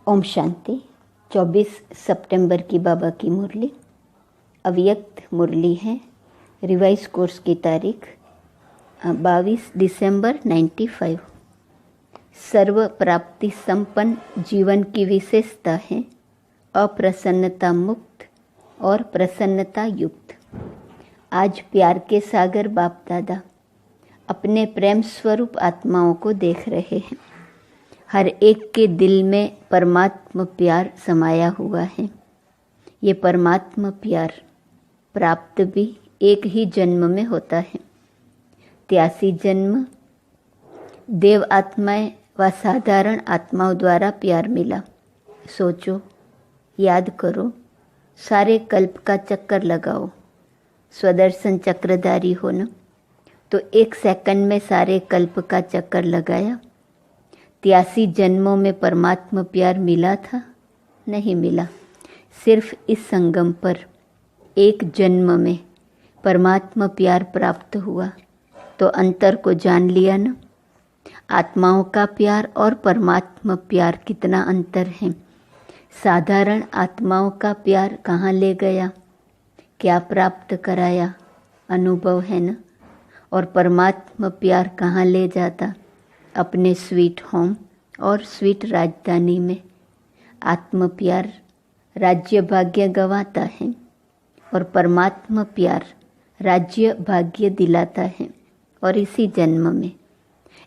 ओम शांति। 24 सितंबर की बाबा की मुरली अव्यक्त मुरली है। रिवाइज कोर्स की तारीख 22 दिसंबर 95। सर्व प्राप्ति संपन्न जीवन की विशेषता है अप्रसन्नता मुक्त और प्रसन्नता युक्त। आज प्यार के सागर बाप दादा अपने प्रेम स्वरूप आत्माओं को देख रहे हैं। हर एक के दिल में परमात्मा प्यार समाया हुआ है। ये परमात्मा प्यार प्राप्त भी एक ही जन्म में होता है। 83 जन्म देव आत्माएं व साधारण आत्माओं द्वारा प्यार मिला। सोचो, याद करो, सारे कल्प का चक्कर लगाओ। स्वदर्शन चक्रधारी हो न, तो 1 सेकंड में सारे कल्प का चक्कर लगाया। 83 जन्मों में परमात्मा प्यार मिला था? नहीं मिला। सिर्फ इस संगम पर एक जन्म में परमात्मा प्यार प्राप्त हुआ। तो अंतर को जान लिया ना। आत्माओं का प्यार और परमात्मा प्यार कितना अंतर है। साधारण आत्माओं का प्यार कहाँ ले गया, क्या प्राप्त कराया, अनुभव है ना। और परमात्मा प्यार कहाँ ले जाता, अपने स्वीट होम और स्वीट राजधानी में। आत्म प्यार राज्य भाग्य गंवाता है और परमात्मा प्यार राज्य भाग्य दिलाता है, और इसी जन्म में।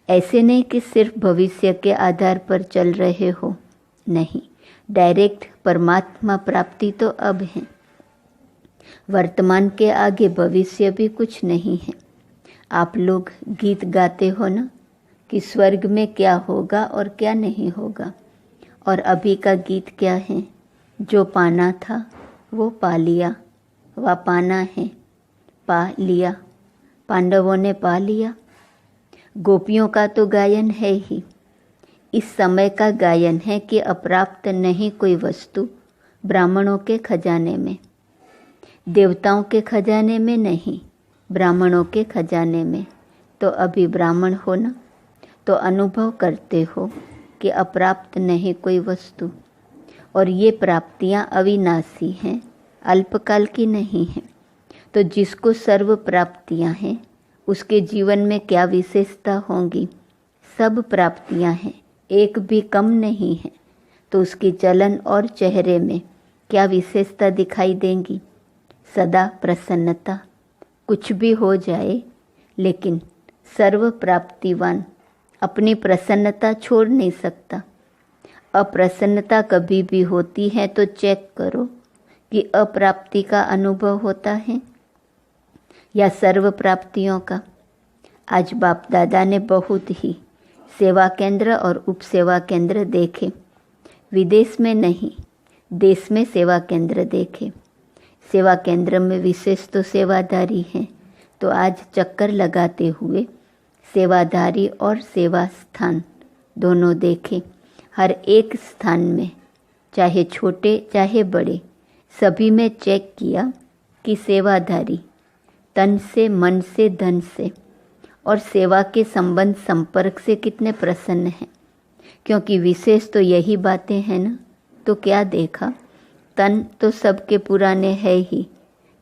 ऐसे नहीं कि सिर्फ भविष्य के आधार पर चल रहे हो, नहीं, डायरेक्ट परमात्मा प्राप्ति तो अब है। वर्तमान के आगे भविष्य भी कुछ नहीं है। आप लोग गीत गाते हो ना कि स्वर्ग में क्या होगा और क्या नहीं होगा, और अभी का गीत क्या है, जो पाना था वो पा लिया, वह पाना है पा लिया, पांडवों ने पा लिया। गोपियों का तो गायन है ही, इस समय का गायन है कि अप्राप्त नहीं कोई वस्तु ब्राह्मणों के खजाने में, देवताओं के खजाने में नहीं, ब्राह्मणों के खजाने में। तो अभी ब्राह्मण हो ना, तो अनुभव करते हो कि अप्राप्त नहीं कोई वस्तु, और ये प्राप्तियां अविनाशी हैं, अल्पकाल की नहीं हैं। तो जिसको सर्व प्राप्तियां हैं उसके जीवन में क्या विशेषता होंगी, सब प्राप्तियां हैं, एक भी कम नहीं है। तो उसके चलन और चेहरे में क्या विशेषता दिखाई देंगी, सदा प्रसन्नता। कुछ भी हो जाए लेकिन सर्व प्राप्तिवान अपनी प्रसन्नता छोड़ नहीं सकता। अप्रसन्नता कभी भी होती है तो चेक करो कि अप्राप्ति का अनुभव होता है या सर्व प्राप्तियों का। आज बाप दादा ने बहुत ही सेवा केंद्र और उप सेवा केंद्र देखे। विदेश में नहीं, देश में सेवा केंद्र देखे। सेवा केंद्र में विशेष तो सेवाधारी हैं, तो आज चक्कर लगाते हुए सेवाधारी और सेवा स्थान दोनों देखे। हर एक स्थान में, चाहे छोटे चाहे बड़े, सभी में चेक किया कि सेवाधारी तन से, मन से, धन से और सेवा के संबंध संपर्क से कितने प्रसन्न हैं। क्योंकि विशेष तो यही बातें हैं ना। तो क्या देखा, तन तो सबके पुराने है ही,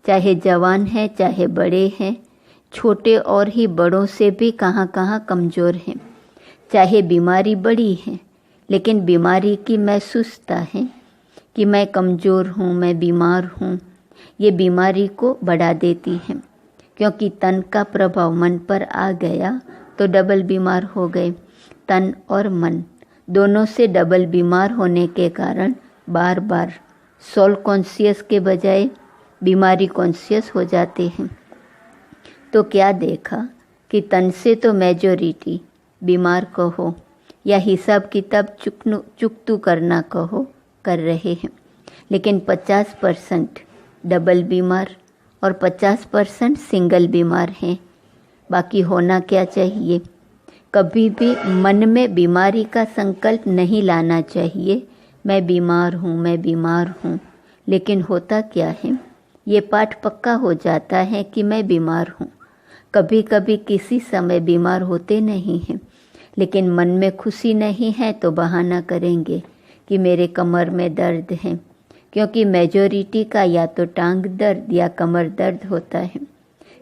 चाहे जवान है चाहे बड़े हैं, छोटे और ही बड़ों से भी कहाँ कहाँ कमज़ोर हैं। चाहे बीमारी बड़ी है, लेकिन बीमारी की महसूसता है कि मैं कमज़ोर हूँ, मैं बीमार हूँ, ये बीमारी को बढ़ा देती है। क्योंकि तन का प्रभाव मन पर आ गया तो डबल बीमार हो गए। तन और मन दोनों से डबल बीमार होने के कारण बार बार सोल कॉन्शियस के बजाय बीमारी कॉन्शियस हो जाते हैं। तो क्या देखा कि तन से तो मेजॉरिटी बीमार कहो या हिसाब किताब चुकतू करना कहो कर रहे हैं, लेकिन 50% डबल बीमार और 50% सिंगल बीमार हैं। बाकी होना क्या चाहिए, कभी भी मन में बीमारी का संकल्प नहीं लाना चाहिए, मैं बीमार हूँ, मैं बीमार हूँ। लेकिन होता क्या है, ये पाठ पक्का हो जाता है कि मैं बीमार हूँ। कभी कभी किसी समय बीमार होते नहीं हैं, लेकिन मन में खुशी नहीं है तो बहाना करेंगे कि मेरे कमर में दर्द है, क्योंकि मेजॉरिटी का या तो टांग दर्द या कमर दर्द होता है।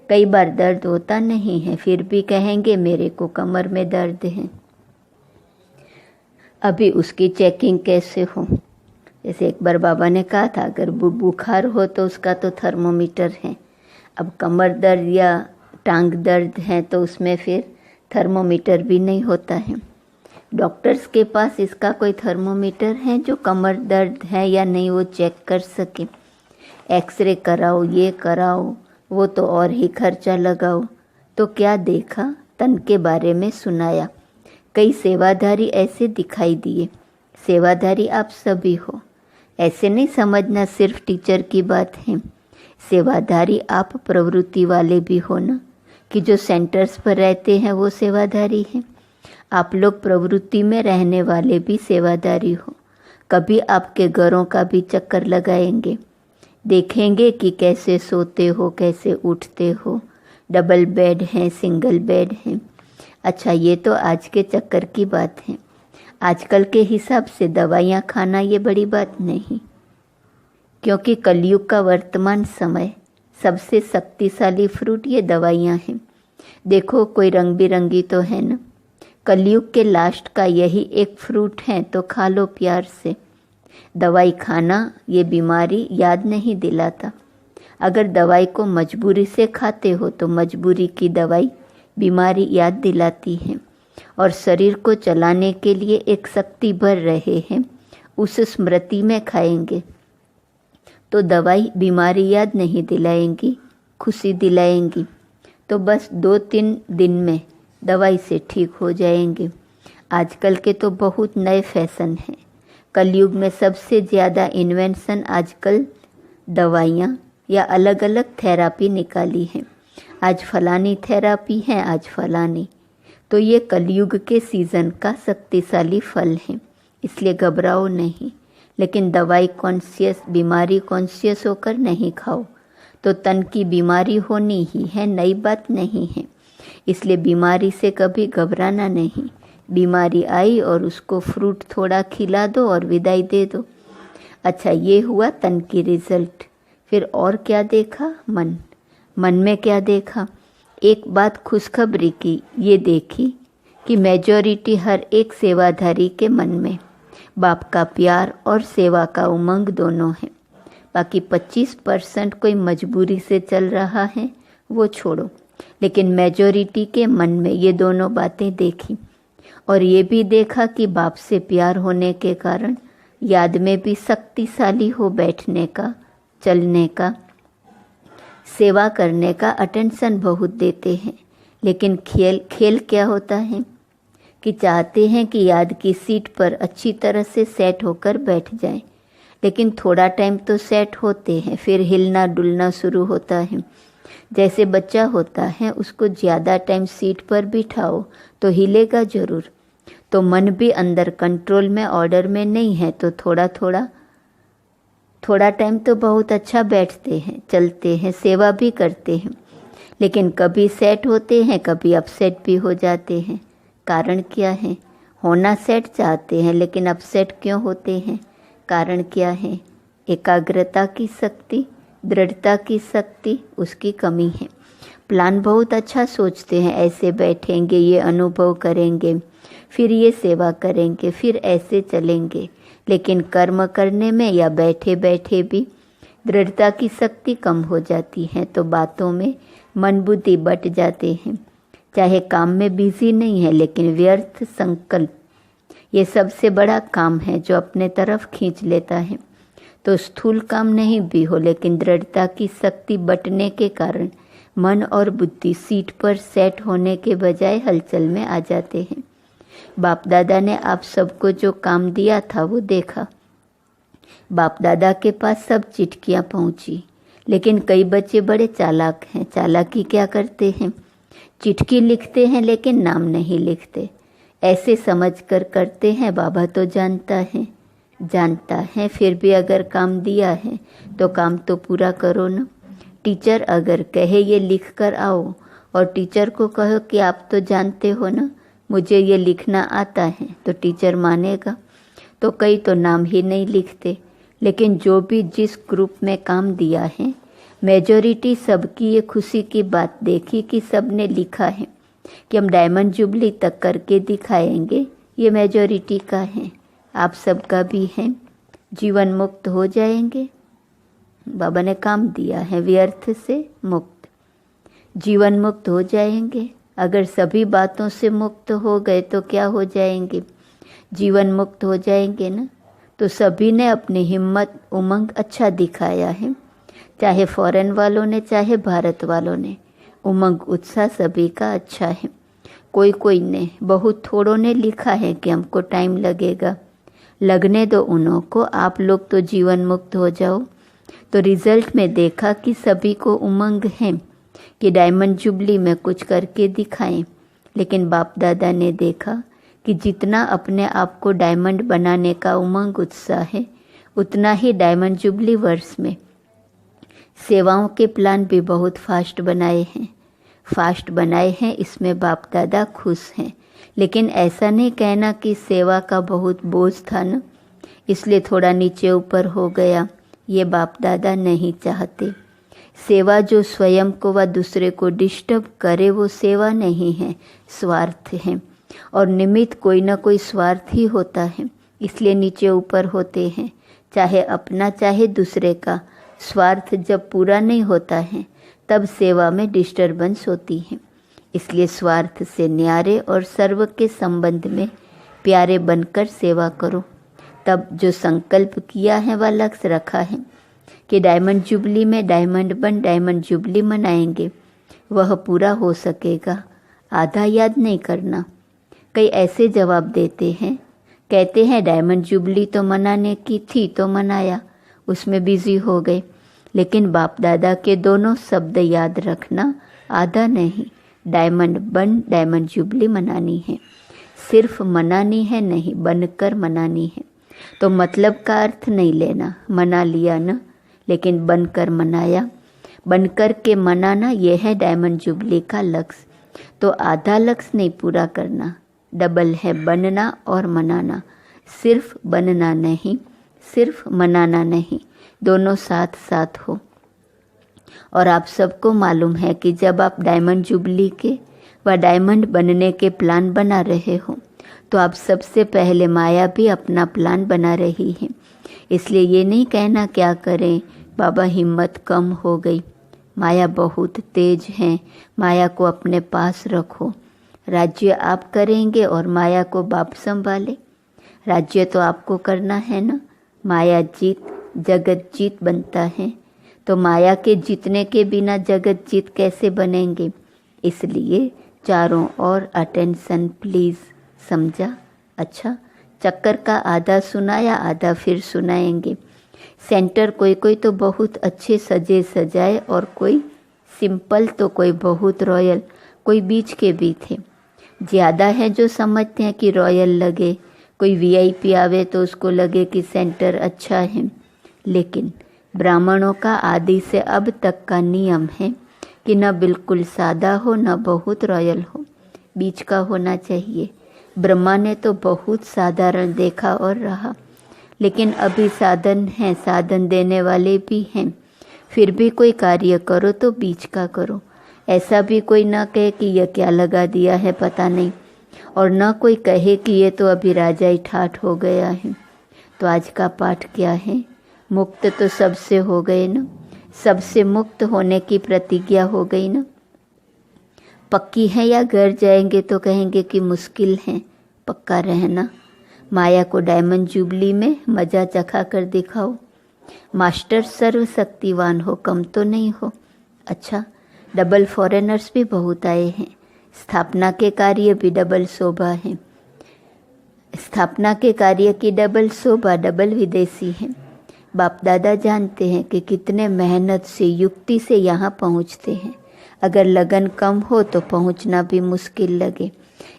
कई बार दर्द होता नहीं है, फिर भी कहेंगे मेरे को कमर में दर्द है। अभी उसकी चेकिंग कैसे हो? जैसे एक बार बाबा ने कहा था, अगर बुखार हो तो उसका तो थर्मोमीटर है। अब कमर दर्द या टांग दर्द है तो उसमें फिर थर्मोमीटर भी नहीं होता है। डॉक्टर्स के पास इसका कोई थर्मोमीटर है जो कमर दर्द है या नहीं वो चेक कर सके? एक्सरे कराओ, ये कराओ, वो तो और ही खर्चा लगाओ। तो क्या देखा? तन के बारे में सुनाया। कई सेवाधारी ऐसे दिखाई दिए। सेवाधारी आप सभी हो, ऐसे नहीं समझना सिर्फ टीचर की बात है। सेवाधारी आप प्रवृत्ति वाले भी हो ना, कि जो सेंटर्स पर रहते हैं वो सेवाधारी हैं। आप लोग प्रवृत्ति में रहने वाले भी सेवाधारी हो। कभी आपके घरों का भी चक्कर लगाएंगे, देखेंगे कि कैसे सोते हो, कैसे उठते हो, डबल बेड है, सिंगल बेड है। अच्छा, ये तो आज के चक्कर की बात है। आजकल के हिसाब से दवाइयाँ खाना ये बड़ी बात नहीं, क्योंकि कलयुग का वर्तमान समय सबसे शक्तिशाली फ्रूट ये दवाइयाँ हैं। देखो, कोई रंग बिरंगी तो है ना, कलयुग के लास्ट का यही एक फ्रूट है, तो खा लो प्यार से। दवाई खाना ये बीमारी याद नहीं दिलाता। अगर दवाई को मजबूरी से खाते हो तो मजबूरी की दवाई बीमारी याद दिलाती है, और शरीर को चलाने के लिए एक शक्ति भर रहे हैं, उस स्मृति में खाएंगे तो दवाई बीमारी याद नहीं दिलाएंगी, खुशी दिलाएंगी। तो बस 2-3 दिन में दवाई से ठीक हो जाएंगे। आजकल के तो बहुत नए फैशन हैं। कलयुग में सबसे ज़्यादा इन्वेंशन आजकल दवाइयाँ या अलग अलग थेरापी निकाली है। आज फलानी थेरापी है, आज फलानी। तो ये कलयुग के सीज़न का शक्तिशाली फल है, इसलिए घबराओ नहीं। लेकिन दवाई कॉन्शियस, बीमारी कॉन्शियस होकर नहीं खाओ, तो तन की बीमारी होनी ही है, नई बात नहीं है। इसलिए बीमारी से कभी घबराना नहीं। बीमारी आई और उसको फ्रूट थोड़ा खिला दो और विदाई दे दो। अच्छा, ये हुआ तन की रिजल्ट। फिर और क्या देखा? मन में क्या देखा? एक बात खुशखबरी की ये देखी कि मेजॉरिटी हर एक सेवाधारी के मन में बाप का प्यार और सेवा का उमंग दोनों है। बाकी 25% कोई मजबूरी से चल रहा है, वो छोड़ो, लेकिन मेजॉरिटी के मन में ये दोनों बातें देखी। और ये भी देखा कि बाप से प्यार होने के कारण याद में भी शक्तिशाली हो बैठने का, चलने का, सेवा करने का अटेंशन बहुत देते हैं। लेकिन खेल क्या होता है कि चाहते हैं कि याद की सीट पर अच्छी तरह से सेट होकर बैठ जाएं, लेकिन थोड़ा टाइम तो सेट होते हैं, फिर हिलना डुलना शुरू होता है। जैसे बच्चा होता है, उसको ज़्यादा टाइम सीट पर बिठाओ तो हिलेगा ज़रूर। तो मन भी अंदर कंट्रोल में, ऑर्डर में नहीं है, तो थोड़ा टाइम तो बहुत अच्छा बैठते हैं, चलते हैं, सेवा भी करते हैं। लेकिन कभी सेट होते हैं, कभी अपसेट भी हो जाते हैं। कारण क्या है? होना सेट चाहते हैं, लेकिन अपसेट क्यों होते हैं? कारण क्या है? एकाग्रता की शक्ति, दृढ़ता की शक्ति, उसकी कमी है। प्लान बहुत अच्छा सोचते हैं, ऐसे बैठेंगे, ये अनुभव करेंगे, फिर ये सेवा करेंगे, फिर ऐसे चलेंगे, लेकिन कर्म करने में या बैठे बैठे भी दृढ़ता की शक्ति कम हो जाती है। तो बातों में मन बुद्धि बट जाते हैं। चाहे काम में बिजी नहीं है, लेकिन व्यर्थ संकल्प ये सबसे बड़ा काम है जो अपने तरफ खींच लेता है। तो स्थूल काम नहीं भी हो, लेकिन दृढ़ता की शक्ति बटने के कारण मन और बुद्धि सीट पर सेट होने के बजाय हलचल में आ जाते हैं। बाप दादा ने आप सबको जो काम दिया था वो देखा। बाप दादा के पास सब चिट्ठियाँ पहुँची, लेकिन कई बच्चे बड़े चालाक हैं। चालाकी क्या करते हैं? चिट्ठी लिखते हैं लेकिन नाम नहीं लिखते। ऐसे समझकर करते हैं बाबा तो जानता है, फिर भी अगर काम दिया है तो काम तो पूरा करो ना। टीचर अगर कहे ये लिख कर आओ, और टीचर को कहो कि आप तो जानते हो ना मुझे ये लिखना आता है, तो टीचर मानेगा? तो कई तो नाम ही नहीं लिखते। लेकिन जो भी जिस ग्रुप में काम दिया है, मेजॉरिटी सबकी ये खुशी की बात देखी कि सब ने लिखा है कि हम डायमंड जुबली तक करके दिखाएंगे। ये मेजॉरिटी का है, आप सबका भी है। जीवन मुक्त हो जाएंगे। बाबा ने काम दिया है, व्यर्थ से मुक्त, जीवन मुक्त हो जाएंगे। अगर सभी बातों से मुक्त हो गए तो क्या हो जाएंगे? जीवन मुक्त हो जाएंगे ना। तो सभी ने अपनी हिम्मत उमंग अच्छा दिखाया है, चाहे फॉरेन वालों ने चाहे भारत वालों ने। उमंग उत्साह सभी का अच्छा है। कोई कोई ने, बहुत थोड़ों ने लिखा है कि हमको टाइम लगेगा। लगने दो उन्हों को, आप लोग तो जीवन मुक्त हो जाओ। तो रिजल्ट में देखा कि सभी को उमंग है कि डायमंड जुबली में कुछ करके दिखाएं। लेकिन बाप दादा ने देखा कि जितना अपने आप को डायमंड बनाने का उमंग उत्साह है, उतना ही डायमंड जुबली वर्ष में सेवाओं के प्लान भी बहुत फास्ट बनाए हैं। इसमें बाप दादा खुश हैं। लेकिन ऐसा नहीं कहना कि सेवा का बहुत बोझ था ना, इसलिए थोड़ा नीचे ऊपर हो गया। ये बाप दादा नहीं चाहते। सेवा जो स्वयं को व दूसरे को डिस्टर्ब करे वो सेवा नहीं है, स्वार्थ है। और निमित्त कोई ना कोई स्वार्थ ही होता है, इसलिए नीचे ऊपर होते हैं। चाहे अपना चाहे दूसरे का स्वार्थ जब पूरा नहीं होता है तब सेवा में डिस्टर्बेंस होती है। इसलिए स्वार्थ से न्यारे और सर्व के संबंध में प्यारे बनकर सेवा करो। तब जो संकल्प किया है वह लक्ष्य रखा है कि डायमंड जुबली में डायमंड जुबली मनाएंगे, वह पूरा हो सकेगा। आधा याद नहीं करना। कई ऐसे जवाब देते हैं, कहते हैं डायमंड जुबली तो मनाने की थी तो मनाया, उसमें बिजी हो गए। लेकिन बाप दादा के दोनों शब्द याद रखना, आधा नहीं। डायमंड जुबली मनानी है, सिर्फ मनानी है नहीं, बनकर मनानी है। तो मतलब का अर्थ नहीं लेना, मना लिया ना, लेकिन बनकर मनाया। बनकर के मनाना यह है डायमंड जुबली का लक्ष्य। तो आधा लक्ष्य नहीं पूरा करना, डबल है बनना और मनाना। सिर्फ बनना नहीं, सिर्फ मनाना नहीं, दोनों साथ साथ हो। और आप सबको मालूम है कि जब आप डायमंड जुबली के व डायमंड बनने के प्लान बना रहे हो तो आप सबसे पहले माया भी अपना प्लान बना रही है। इसलिए ये नहीं कहना क्या करें, बाबा हिम्मत कम हो गई, माया बहुत तेज है, माया को अपने पास रखो। राज्य आप करेंगे और माया को बाप संभाले। राज्य तो आपको करना है ना। माया जीत जगत जीत बनता है, तो माया के जीतने के बिना जगत जीत कैसे बनेंगे? इसलिए चारों ओर अटेंशन प्लीज़। समझा? अच्छा, चक्कर का आधा सुनाया, आधा फिर सुनाएंगे। सेंटर कोई कोई तो बहुत अच्छे सजे सजाए और कोई सिंपल तो कोई बहुत रॉयल, कोई बीच के भी थे। ज़्यादा है जो समझते हैं कि रॉयल लगे, कोई वीआईपी आवे तो उसको लगे कि सेंटर अच्छा है। लेकिन ब्राह्मणों का आदि से अब तक का नियम है कि न बिल्कुल सादा हो न बहुत रॉयल हो, बीच का होना चाहिए। ब्रह्मा ने तो बहुत साधारण देखा और रहा, लेकिन अभी साधन है, साधन देने वाले भी हैं। फिर भी कोई कार्य करो तो बीच का करो। ऐसा भी कोई ना कहे कि यह क्या लगा दिया है पता नहीं, और न कोई कहे कि ये तो अभी राजा ही ठाठ हो गया है। तो आज का पाठ क्या है? मुक्त तो सबसे हो गए ना, सबसे मुक्त होने की प्रतिज्ञा हो गई ना। पक्की है या घर जाएंगे तो कहेंगे कि मुश्किल है, पक्का रहना। माया को डायमंड जुबली में मजा चखा कर दिखाओ। मास्टर सर्वशक्तिवान हो, कम तो नहीं हो। अच्छा, डबल फॉरेनर्स भी बहुत आए हैं। स्थापना के कार्य भी डबल शोभा है। स्थापना के कार्य की डबल शोभा, डबल विदेशी है। बाप दादा जानते हैं कि कितने मेहनत से, युक्ति से यहाँ पहुँचते हैं। अगर लगन कम हो तो पहुँचना भी मुश्किल लगे।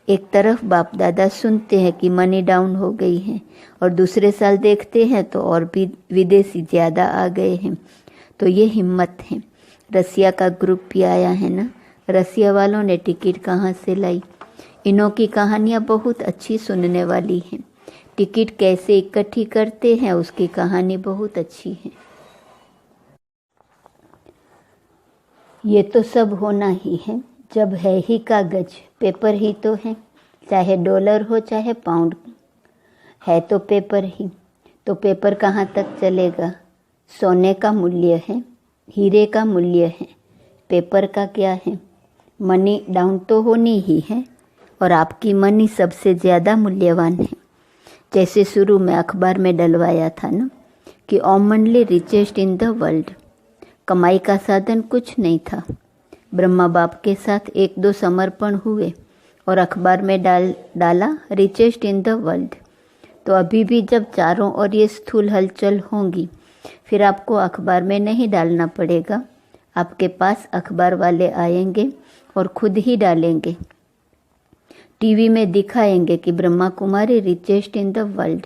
एक तरफ बाप दादा सुनते हैं कि मनी डाउन हो गई है, और दूसरे साल देखते हैं तो और भी विदेशी ज़्यादा आ गए हैं। तो ये हिम्मत है। रसिया का ग्रुप भी आया है ना। रसिया वालों ने टिकट कहाँ से लाई? इनों की कहानियाँ बहुत अच्छी सुनने वाली हैं। टिकट कैसे इकट्ठी करते हैं उसकी कहानी बहुत अच्छी है। ये तो सब होना ही है, जब है ही कागज, पेपर ही तो है, चाहे डॉलर हो चाहे पाउंड, है तो पेपर ही। तो पेपर कहाँ तक चलेगा? सोने का मूल्य है, हीरे का मूल्य है, पेपर का क्या है? मनी डाउन तो होनी ही है, और आपकी मनी सबसे ज़्यादा मूल्यवान है। जैसे शुरू में अखबार में डलवाया था ना कि ओमनली रिचेस्ट इन द वर्ल्ड, कमाई का साधन कुछ नहीं था। ब्रह्मा बाप के साथ 1-2 समर्पण हुए और अखबार में डाला रिचेस्ट इन द वर्ल्ड। तो अभी भी जब चारों ओर ये स्थूल हलचल होंगी, फिर आपको अखबार में नहीं डालना पड़ेगा, आपके पास अखबार वाले आएंगे और खुद ही डालेंगे। टीवी में दिखाएंगे कि Brahma Kumari richest in the world,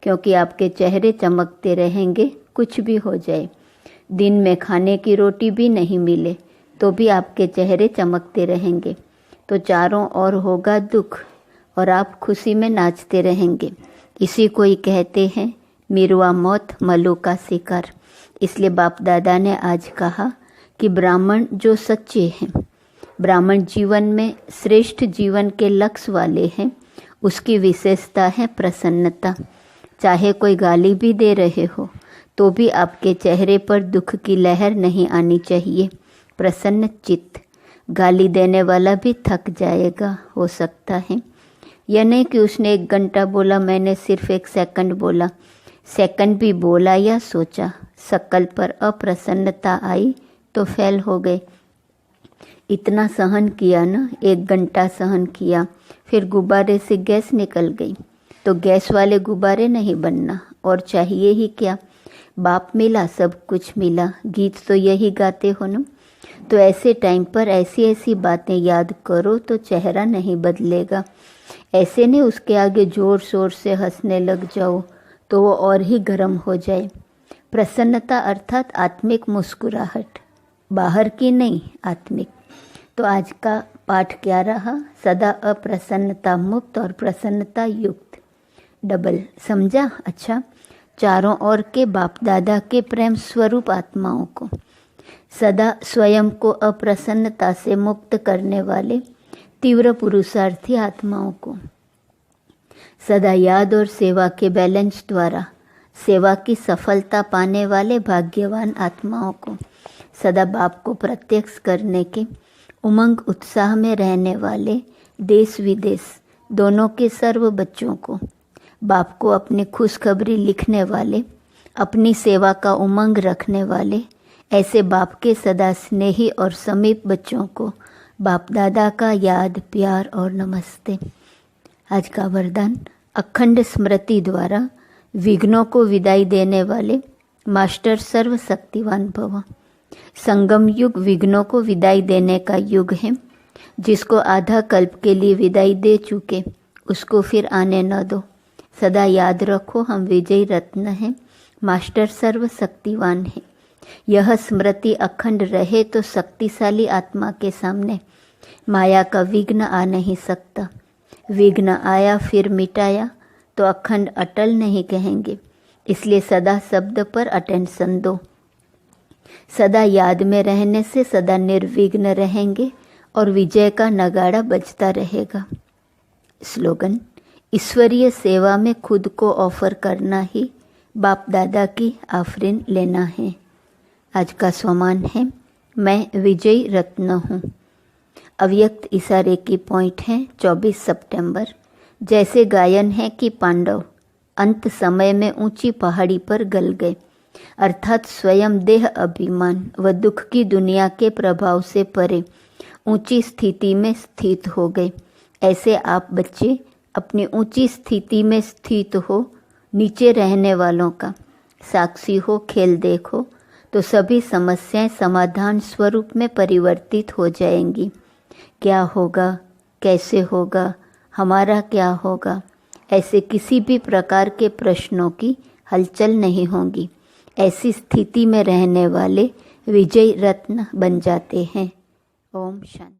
क्योंकि आपके चेहरे चमकते रहेंगे कुछ भी हो जाए। दिन में खाने की रोटी भी नहीं मिले तो भी आपके चेहरे चमकते रहेंगे। तो चारों ओर होगा दुख और आप खुशी में नाचते रहेंगे। इसी को ही कहते हैं मिरुआ मौत मलू का शिकार। इसलिए बाप दादा ने आज कहा कि ब्राह्मण जो सच्चे हैं, ब्राह्मण जीवन में श्रेष्ठ जीवन के लक्ष्य वाले हैं, उसकी विशेषता है प्रसन्नता। चाहे कोई गाली भी दे रहे हो तो भी आपके चेहरे पर दुख की लहर नहीं आनी चाहिए। प्रसन्न चित्त। गाली देने वाला भी थक जाएगा, हो सकता है। यह नहीं कि उसने 1 घंटा बोला, मैंने सिर्फ 1 सेकंड बोला। सेकंड भी बोला या सोचा, शकल पर अप्रसन्नता आई तो फेल हो गए। इतना सहन किया ना, 1 घंटा सहन किया, फिर गुब्बारे से गैस निकल गई। तो गैस वाले गुब्बारे नहीं बनना, और चाहिए ही क्या? बाप मिला सब कुछ मिला, गीत तो यही गाते हो ना। तो ऐसे टाइम पर ऐसी ऐसी बातें याद करो तो चेहरा नहीं बदलेगा। ऐसे नहीं उसके आगे जोर शोर से हंसने लग जाओ तो वो और ही गर्म हो जाए। प्रसन्नता अर्थात आत्मिक मुस्कुराहट, बाहर की नहीं, आत्मिक। तो आज का पाठ क्या रहा? सदा अप्रसन्नता मुक्त और प्रसन्नता युक्त। डबल समझा? अच्छा, चारों ओर के बाप दादा के प्रेम स्वरूप आत्माओं को, सदा स्वयं को अप्रसन्नता से मुक्त करने वाले तीव्र पुरुषार्थी आत्माओं को, सदा याद और सेवा के बैलेंस द्वारा सेवा की सफलता पाने वाले भाग्यवान आत्माओं को, सदा बाप को प्रत्यक्ष करने के उमंग उत्साह में रहने वाले देश विदेश दोनों के सर्व बच्चों को, बाप को अपनी खुशखबरी लिखने वाले, अपनी सेवा का उमंग रखने वाले, ऐसे बाप के सदा स्नेही और समीप बच्चों को बाप दादा का याद, प्यार और नमस्ते। आज का वरदान अखंड स्मृति द्वारा विघ्नों को विदाई देने वाले मास्टर सर्वशक्तिवान भव। संगम युग विघ्नों को विदाई देने का युग है। जिसको आधा कल्प के लिए विदाई दे चुके उसको फिर आने न दो। सदा याद रखो, हम विजयी रत्न हैं, मास्टर सर्वशक्तिवान है। यह स्मृति अखंड रहे तो शक्तिशाली आत्मा के सामने माया का विघ्न आ नहीं सकता। विघ्न आया फिर मिटाया तो अखंड अटल नहीं कहेंगे। इसलिए सदा शब्द पर अटेंशन दो। सदा याद में रहने से सदा निर्विघ्न रहेंगे और विजय का नगाड़ा बजता रहेगा। स्लोगन: ईश्वरीय सेवा में खुद को ऑफर करना ही बाप दादा की आफरीन लेना है। आज का स्वमान है, मैं विजयी रत्न हूँ। अव्यक्त इशारे की पॉइंट है 24 सितंबर। जैसे गायन है कि पांडव अंत समय में ऊंची पहाड़ी पर गल गए, अर्थात स्वयं देह अभिमान व दुख की दुनिया के प्रभाव से परे ऊंची स्थिति में स्थित हो गए। ऐसे आप बच्चे अपनी ऊंची स्थिति में स्थित हो, नीचे रहने वालों का साक्षी हो, खेल देखो तो सभी समस्याएं समाधान स्वरूप में परिवर्तित हो जाएंगी। क्या होगा, कैसे होगा, हमारा क्या होगा, ऐसे किसी भी प्रकार के प्रश्नों की हलचल नहीं होगी। ऐसी स्थिति में रहने वाले विजयी रत्न बन जाते हैं। ओम शांति।